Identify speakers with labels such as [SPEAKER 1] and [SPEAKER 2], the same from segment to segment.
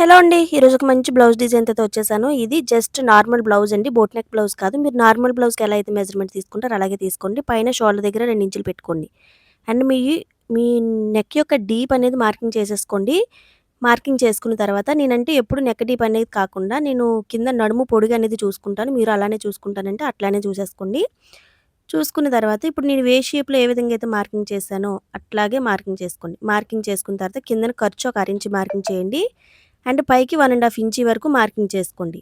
[SPEAKER 1] Hello అండి. ఈరోజు ఒక మంచి బ్లౌజ్ డిజైన్‌తో వచ్చేసాను. ఇది జస్ట్ నార్మల్ బ్లౌజ్ అండి. బోట్ నెక్ బ్లౌజ్ కాదు. మీరు నార్మల్ బ్లౌజ్‌కి ఎలా అయితే మెజర్‌మెంట్ తీసుకుంటారో అలాగే తీసుకోండి. పైన షోల్డర్ దగ్గర 2 ఇంచులు పెట్టుకోండి. అండ్ మీ నెక్ యొక్క డీప్ అనేది మార్కింగ్ చేసేసుకోండి. మార్కింగ్ చేసుకున్న తర్వాత నేనంటే ఎప్పుడు నెక్ డీప్ అనేది కాకుండా నేను కింద నడుము పొడుగు అనేది చూసుకుంటాను. మీరు అలానే చూసుకుంటానంటే అట్లానే చూసేసుకోండి. చూసుకున్న తర్వాత ఇప్పుడు నేను వే షేప్‌లో ఏ విధంగా అయితే మార్కింగ్ చేశానో అట్లాగే మార్కింగ్ చేసుకోండి. మార్కింగ్ చేసుకున్న తర్వాత కిందన ఖర్చు ఒక అర ఇంచు మార్కింగ్ చేయండి. అండ్ పైకి 1 ½ ఇంచీ వరకు మార్కింగ్ చేసుకోండి.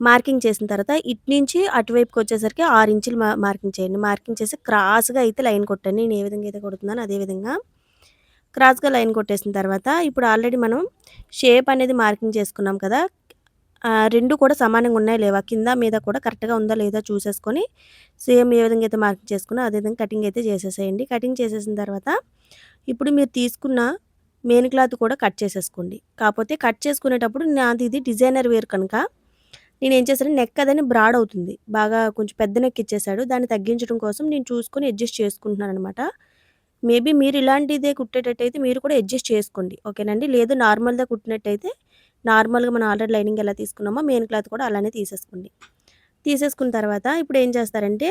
[SPEAKER 1] మార్కింగ్ చేసిన తర్వాత ఇటు నుంచి అటువైపుకొచ్చేసరికి 6 ఇంచులు మార్కింగ్ చేయండి. మార్కింగ్ చేసి క్రాస్‌గా అయితే లైన్ కొట్టండి. నేను ఏ విధంగా అయితే కొడుతున్నానో అదే విధంగా క్రాస్‌గా లైన్ కొట్టేసిన తర్వాత ఇప్పుడు ఆల్రెడీ మనం షేప్ అనేది మార్కింగ్ చేసుకున్నాం కదా! 2 కూడా సమానంగా ఉన్నాయా లేవా? కింద మీద కూడా కరెక్ట్‌గా ఉందా లేదా చూసేసుకొని సేమ్ ఏ విధంగా అయితే మార్కింగ్ చేసుకున్నా అదే విధంగా కటింగ్ అయితే చేసేసేయండి. కటింగ్ చేసేసిన తర్వాత ఇప్పుడు మీరు తీసుకున్న మెయిన్ క్లాత్ కూడా కట్ చేసేసుకోండి. కాపోతే కట్ చేసుకునేటప్పుడు నాది ఇది డిజైనర్ వేర్ కనుక నేనేం చేశాను నెక్ అదని బ్రాడ్ అవుతుంది. బాగా కొంచెం పెద్ద నెక్ ఇచ్చేసాడు. దాన్ని తగ్గించడం కోసం నేను చూసుకొని అడ్జస్ట్ చేసుకుంటున్నాననమాట. మేబీ మీరు ఇలాంటిదే కుట్టేటట్టయితే మీరు కూడా అడ్జస్ట్ చేసుకోండి. ఓకేనండి. లేదు నార్మల్‌గా కుట్టినట్టయితే నార్మల్‌గా మనం ఆల్రెడీ లైనింగ్ ఎలా తీసుకున్నామో మెయిన్ క్లాత్ కూడా అలానే తీసేసుకోండి. తీసేసుకున్న తర్వాత ఇప్పుడు ఏం చేస్తారంటే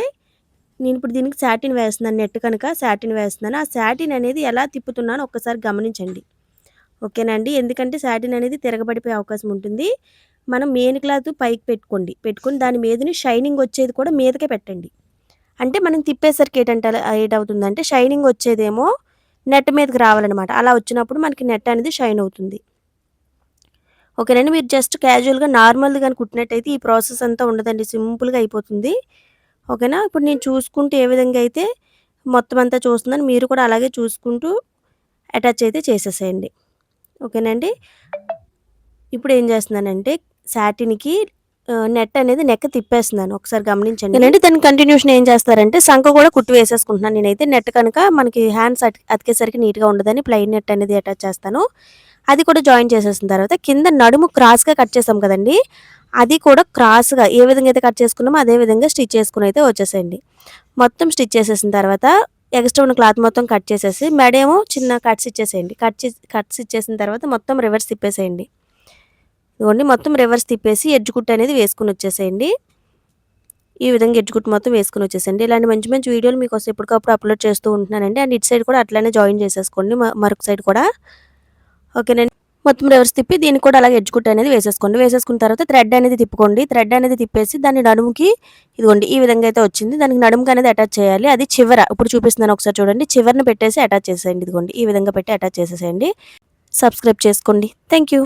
[SPEAKER 1] నేను ఇప్పుడు దీనికి సాటిన్ వేస్తున్నాను. నెట్ కనుక సాటిన్ వేస్తున్నాను. ఆ సాటిన్ అనేది ఎలా తిప్పుతున్నానో ఒక్కసారి గమనించండి. ఓకేనా అండి. ఎందుకంటే సాటిన్ అనేది తిరగబడిపోయే అవకాశం ఉంటుంది. మనం మెయిన్ క్లాత్ పైకి పెట్టుకొని దాని మీదని షైనింగ్ వచ్చేది కూడా మీదకే పెట్టండి. అంటే మనం తిప్పేసరికి ఏటవుతుందంటే షైనింగ్ వచ్చేదేమో నెట్ మీదకి రావాలనమాట. అలా వచ్చినప్పుడు మనకి నెట్ అనేది షైన్ అవుతుంది. ఓకేనండి. మీరు జస్ట్ క్యాజువల్‌గా నార్మల్‌ది గాని కుట్టినట్టయితే ఈ ప్రాసెస్ అంతా ఉండదండి. సింపుల్‌గా అయిపోతుంది. ఓకేనా. ఇప్పుడు నేను చూసుకుంటూ ఏ విధంగా అయితే మొత్తం అంతా చూస్తున్నానో మీరు కూడా అలాగే చూసుకుంటూ అటాచ్ అయితే చేసేసేయండి. ఓకేనండి. ఇప్పుడేం చేస్తున్నానంటే సాటిన్‌కి నెట్ అనేది నెక్ తిప్పేస్తున్నాను. ఒకసారి గమనించండి. ఏంటంటే దాని కంటిన్యూషన్ ఏం చేస్తారంటే సంక కూడా కుట్టి వేసేసుకుంటున్నాను నేనైతే. నెట్ కనుక మనకి హ్యాండ్స్ అతికేసరికి నీట్‌గా ఉండదని ప్లెయిన్ నెట్ అనేది అటాచ్ చేస్తాను. అది కూడా జాయిన్ చేసేసిన తర్వాత కింద నడుము క్రాస్‌గా కట్ చేసాం కదండీ! అది కూడా క్రాస్‌గా ఏ విధంగా అయితే కట్ చేసుకున్నామో అదే విధంగా స్టిచ్ చేసుకొని అయితే వచ్చేసేయండి. మొత్తం స్టిచ్ చేసేసిన తర్వాత ఎక్స్ట్రా ఉన్న క్లాత్ మొత్తం కట్ చేసేసి మెడేమో చిన్న కట్స్ ఇచ్చేసేయండి. కట్స్ ఇచ్చేసిన తర్వాత మొత్తం రివర్స్ తిప్పేసేయండి. ఇదిగోండి మొత్తం రివర్స్ తిప్పేసి ఎడ్జ్ కుట్టు అనేది వేసుకొని వచ్చేసేయండి. ఈ విధంగా ఎడ్జ్ కుట్టు మొత్తం వేసుకొని వచ్చేసేయండి. ఇలాంటి మంచి మంచి వీడియోలు మీకోసం ఎప్పటికప్పుడు అప్లోడ్ చేస్తూ ఉంటున్నానండి. అండ్ ఇటు సైడ్ కూడా అట్లనే జాయిన్ చేసేసుకోండి. మరొక సైడ్ కూడా ఓకేనండి. మొత్తం రివర్స్ తిప్పి దీనికి కూడా అలాగే ఎడ్జ్ కుట్టు అనేది వేసేసుకోండి. వేసేసుకున్న తర్వాత థ్రెడ్ అనేది తిప్పుకోండి. థ్రెడ్ అనేది తిప్పేసి దాన్ని నడుముకి ఇదిగోండి ఈ విధంగా అయితే వచ్చింది. దానికి నడుముకి అనేది అటాచ్ చేయాలి. అది చివర ఇప్పుడు చూపిస్తున్నాను ఒకసారి చూడండి. చివరన పెట్టేసి అటాచ్ చేసేయండి. ఇదిగోండి ఈ విధంగా పెట్టి అటాచ్ చేసేసేయండి. సబ్స్క్రైబ్ చేసుకోండి. Thank you.